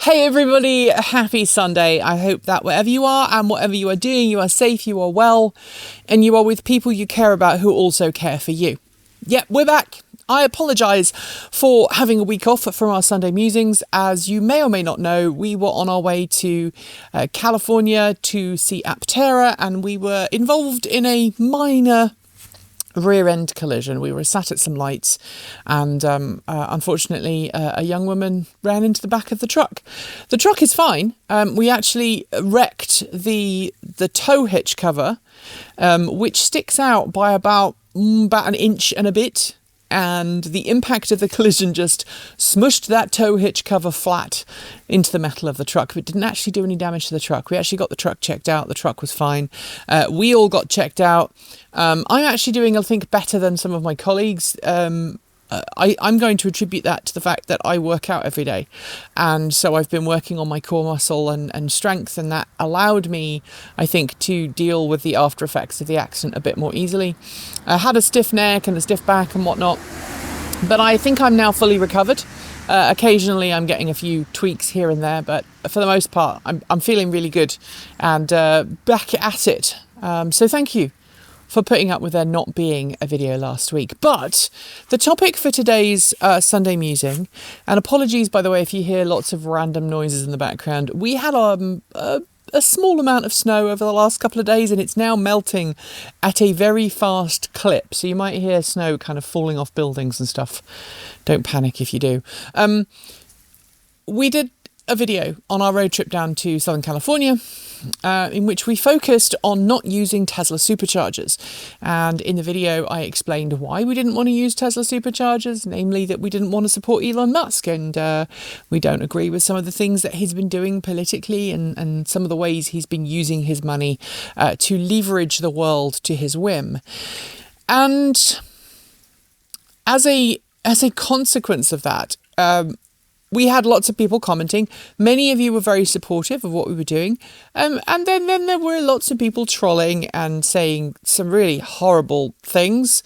Hey everybody, happy Sunday. I hope that wherever you are and whatever you are doing, you are safe, you are well, and you are with people you care about who also care for you. Yep, we're back. I apologise for having a week off from our Sunday musings. As you may or may not know, we were on our way to California to see Aptera, and we were involved in a minor rear end collision. We were sat at some lights and unfortunately a young woman ran into the back of the truck. The truck is fine. We actually wrecked the tow hitch cover, which sticks out by about an inch and a bit. And the impact of the collision just smushed that tow hitch cover flat into the metal of the truck. But it didn't actually do any damage to the truck. We actually got the truck checked out. The truck was fine. We all got checked out. I'm actually doing, I think, better than some of my colleagues. I'm going to attribute that to the fact that I work out every day. And so I've been working on my core muscle and strength, and that allowed me, I think, to deal with the after effects of the accident a bit more easily. I had a stiff neck and a stiff back and whatnot, but I think I'm now fully recovered. Occasionally I'm getting a few tweaks here and there, but for the most part, I'm feeling really good and back at it. So thank you for putting up with there not being a video last week. But the topic for today's Sunday musing, and apologies, by the way, if you hear lots of random noises in the background, we had a small amount of snow over the last couple of days, and it's now melting at a very fast clip. So you might hear snow kind of falling off buildings and stuff. Don't panic if you do. We did a video on our road trip down to Southern California, in which we focused on not using Tesla superchargers. And in the video, I explained why we didn't want to use Tesla superchargers, namely that we didn't want to support Elon Musk, and we don't agree with some of the things that he's been doing politically and some of the ways he's been using his money to leverage the world to his whim. And as a consequence of that, we had lots of people commenting. Many of you were very supportive of what we were doing. And then there were lots of people trolling and saying some really horrible things.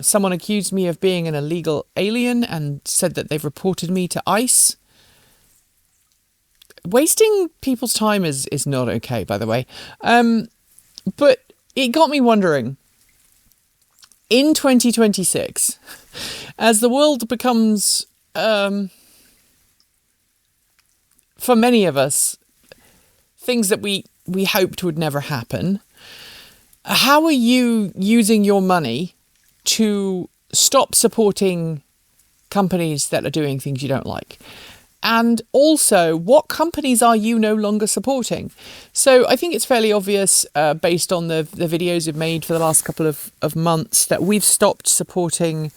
Someone accused me of being an illegal alien and said that they've reported me to ICE. Wasting people's time is not okay, by the way. But it got me wondering, in 2026, as the world becomes for many of us, things that we hoped would never happen, how are you using your money to stop supporting companies that are doing things you don't like? And also, what companies are you no longer supporting? So I think it's fairly obvious, based on the videos we've made for the last couple of months, that we've stopped supporting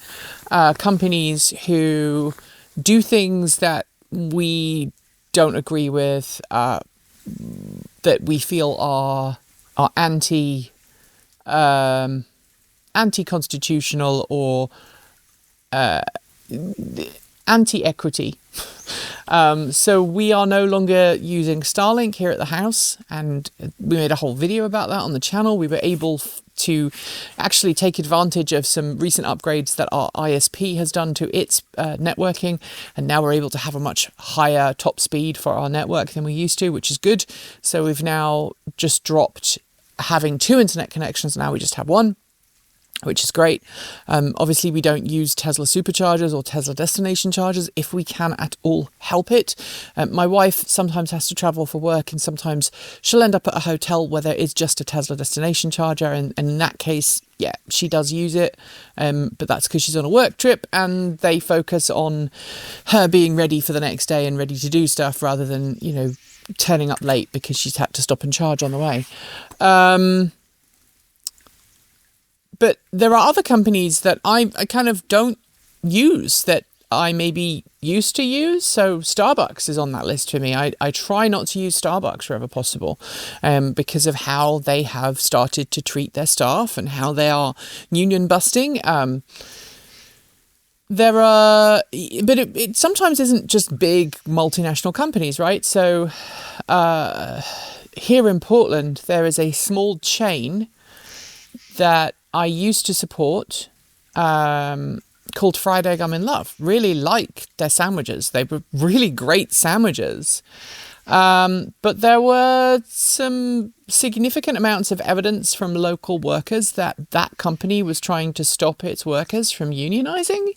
companies who do things that we don't agree with, that we feel are anti-constitutional or anti-equity. So we are no longer using Starlink here at the house, and we made a whole video about that on the channel. We were able to actually take advantage of some recent upgrades that our ISP has done to its networking, and now we're able to have a much higher top speed for our network than we used to, which is good. So we've now just dropped having 2 internet connections. Now we just have 1, which is great. Obviously, we don't use Tesla superchargers or Tesla destination chargers if we can at all help it. My wife sometimes has to travel for work, and sometimes she'll end up at a hotel where there is just a Tesla destination charger. And in that case, yeah, she does use it. But that's because she's on a work trip and they focus on her being ready for the next day and ready to do stuff rather than, turning up late because she's had to stop and charge on the way. But there are other companies that I kind of don't use that I maybe used to use. So Starbucks is on that list for me. I try not to use Starbucks wherever possible, because of how they have started to treat their staff and how they are union busting. It sometimes isn't just big multinational companies, right? So here in Portland, there is a small chain that I used to support called Fried Egg I'm in Love. Really like their sandwiches. They were really great sandwiches. But there were some significant amounts of evidence from local workers that that company was trying to stop its workers from unionizing.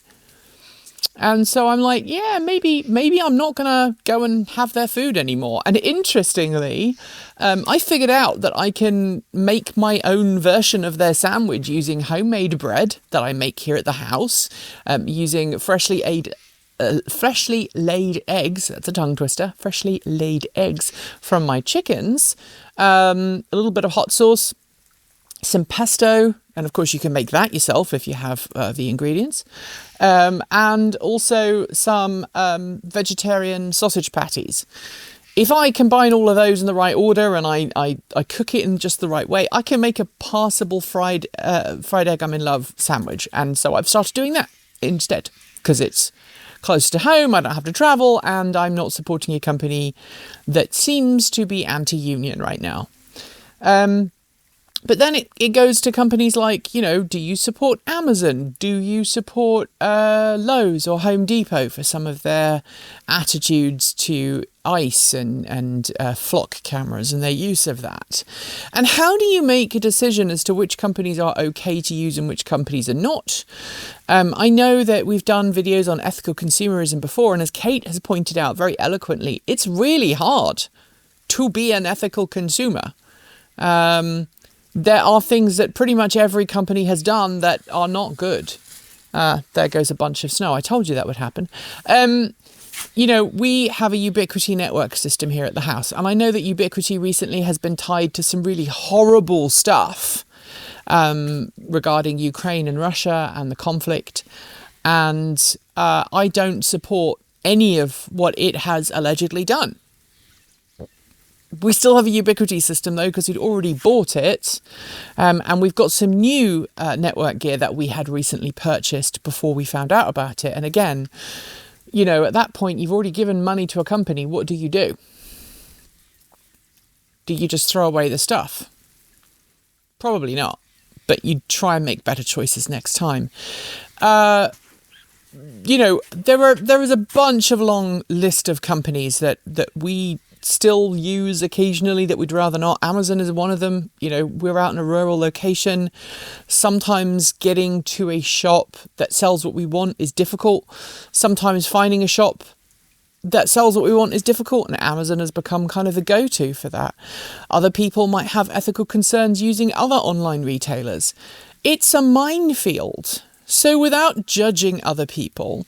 And so I'm like, yeah, maybe I'm not going to go and have their food anymore. And interestingly, I figured out that I can make my own version of their sandwich using homemade bread that I make here at the house, using freshly laid eggs. That's a tongue twister. Freshly laid eggs from my chickens, a little bit of hot sauce, some pesto, and of course you can make that yourself if you have the ingredients, and also some vegetarian sausage patties. If I combine all of those in the right order and I cook it in just the right way, I can make a passable fried egg I'm in love sandwich. And so I've started doing that instead because it's close to home, I don't have to travel, and I'm not supporting a company that seems to be anti-union right now. But then it goes to companies like, do you support Amazon? Do you support Lowe's or Home Depot for some of their attitudes to ICE and flock cameras and their use of that? And how do you make a decision as to which companies are okay to use and which companies are not? I know that we've done videos on ethical consumerism before, and as Kate has pointed out very eloquently, it's really hard to be an ethical consumer. There are things that pretty much every company has done that are not good. There goes a bunch of snow. I told you that would happen. We have a Ubiquiti network system here at the house. And I know that Ubiquiti recently has been tied to some really horrible stuff regarding Ukraine and Russia and the conflict. And I don't support any of what it has allegedly done. We still have a Ubiquiti system, though, because we'd already bought it. And we've got some new network gear that we had recently purchased before we found out about it. And again, at that point, you've already given money to a company. What do? Do you just throw away the stuff? Probably not. But you try and make better choices next time. There is a bunch of long list of companies that we still use occasionally that we'd rather not. Amazon is one of them. We're out in a rural location. Sometimes getting to a shop that sells what we want is difficult. Sometimes finding a shop that sells what we want is difficult, and Amazon has become kind of the go-to for that. Other people might have ethical concerns using other online retailers. It's a minefield. So without judging other people,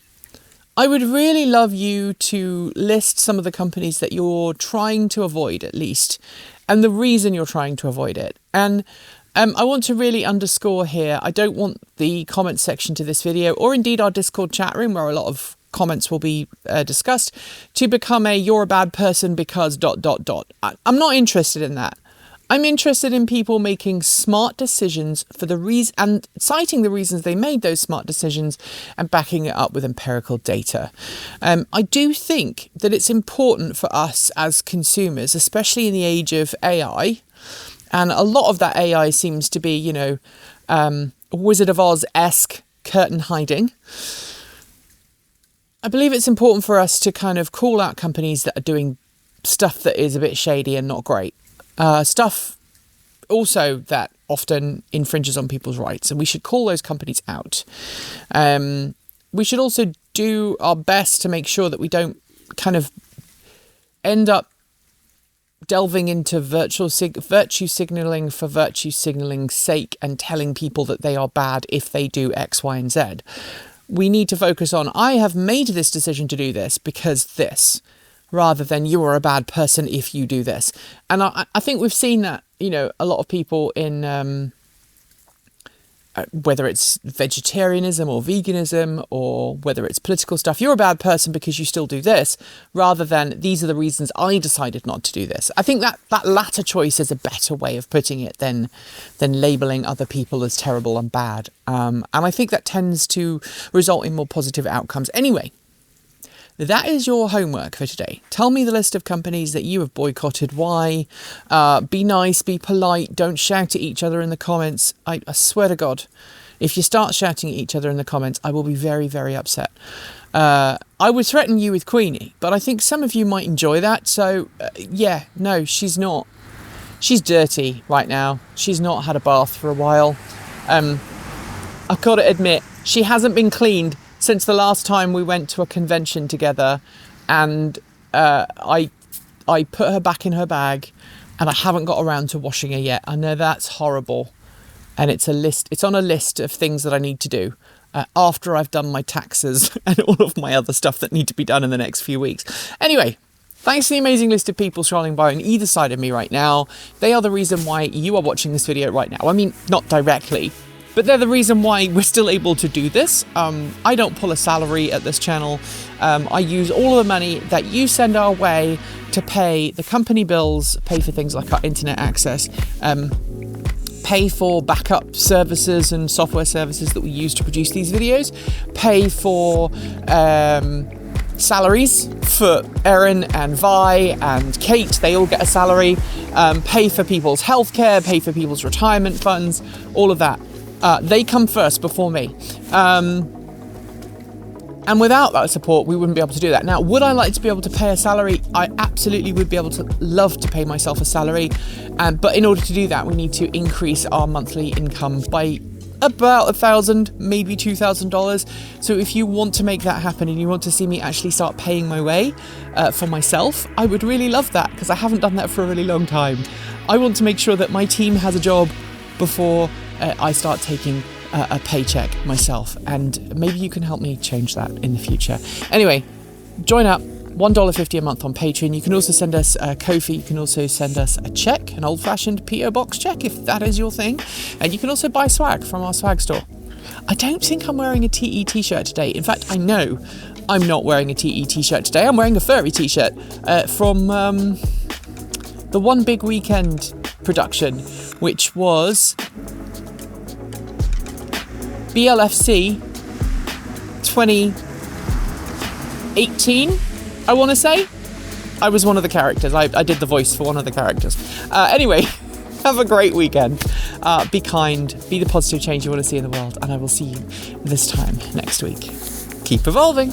I would really love you to list some of the companies that you're trying to avoid, at least, and the reason you're trying to avoid it. And I want to really underscore here, I don't want the comments section to this video, or indeed our Discord chat room where a lot of comments will be discussed, to become a you're a bad person because ... I'm not interested in that. I'm interested in people making smart decisions for the reason and citing the reasons they made those smart decisions and backing it up with empirical data. I do think that it's important for us as consumers, especially in the age of AI, and a lot of that AI seems to be, Wizard of Oz-esque curtain hiding. I believe it's important for us to kind of call out companies that are doing stuff that is a bit shady and not great. Stuff also that often infringes on people's rights, and we should call those companies out. We should also do our best to make sure that we don't kind of end up delving into virtue signalling for virtue signaling's sake and telling people that they are bad if they do X, Y, and Z. We need to focus on, I have made this decision to do this because this, rather than you are a bad person if you do this. And I think we've seen that, a lot of people in, whether it's vegetarianism or veganism or whether it's political stuff, you're a bad person because you still do this, rather than these are the reasons I decided not to do this. I think that latter choice is a better way of putting it than labelling other people as terrible and bad. And I think that tends to result in more positive outcomes. Anyway, that is your homework for today. Tell me the list of companies that you have boycotted. Why? Be nice, be polite. Don't shout at each other in the comments. I swear to God, If you start shouting at each other in the comments, I will be very, very upset. I would threaten you with Queenie, but I think some of you might enjoy that. So, yeah, no, she's not. She's dirty right now. She's not had a bath for a while. I've got to admit, she hasn't been cleaned since the last time we went to a convention together, and I put her back in her bag, and I haven't got around to washing her yet. I know that's horrible, and it's on a list of things that I need to do after I've done my taxes and all of my other stuff that need to be done in the next few weeks. Anyway, thanks to the amazing list of people scrolling by on either side of me right now. They are the reason why you are watching this video right now. I mean, not directly, but they're the reason why we're still able to do this. I don't pull a salary at this channel. I use all of the money that you send our way to pay the company bills, pay for things like our internet access, pay for backup services and software services that we use to produce these videos, pay for salaries for Erin and Vi and Kate. They all get a salary, pay for people's healthcare, pay for people's retirement funds, all of that. They come first before me. And without that support, we wouldn't be able to do that. Now, would I like to be able to pay a salary? I absolutely would be able to love to pay myself a salary. But in order to do that, we need to increase our monthly income by about $1,000, maybe $2,000. So if you want to make that happen and you want to see me actually start paying my way for myself, I would really love that, because I haven't done that for a really long time. I want to make sure that my team has a job before I start taking a paycheck myself, and maybe you can help me change that in the future. Anyway, join up. $1.50 a month on Patreon. You can also send us a Ko-fi. You can also send us a check, an old-fashioned P.O. box check, if that is your thing. And you can also buy swag from our swag store. I don't think I'm wearing a TE t-shirt today. In fact, I know I'm not wearing a TE t-shirt today. I'm wearing a furry t-shirt from the One Big Weekend production, which was BLFC 2018, I want to say. I was one of the characters. I did the voice for one of the characters. Anyway, have a great weekend. Be kind. Be the positive change you want to see in the world. And I will see you this time next week. Keep evolving.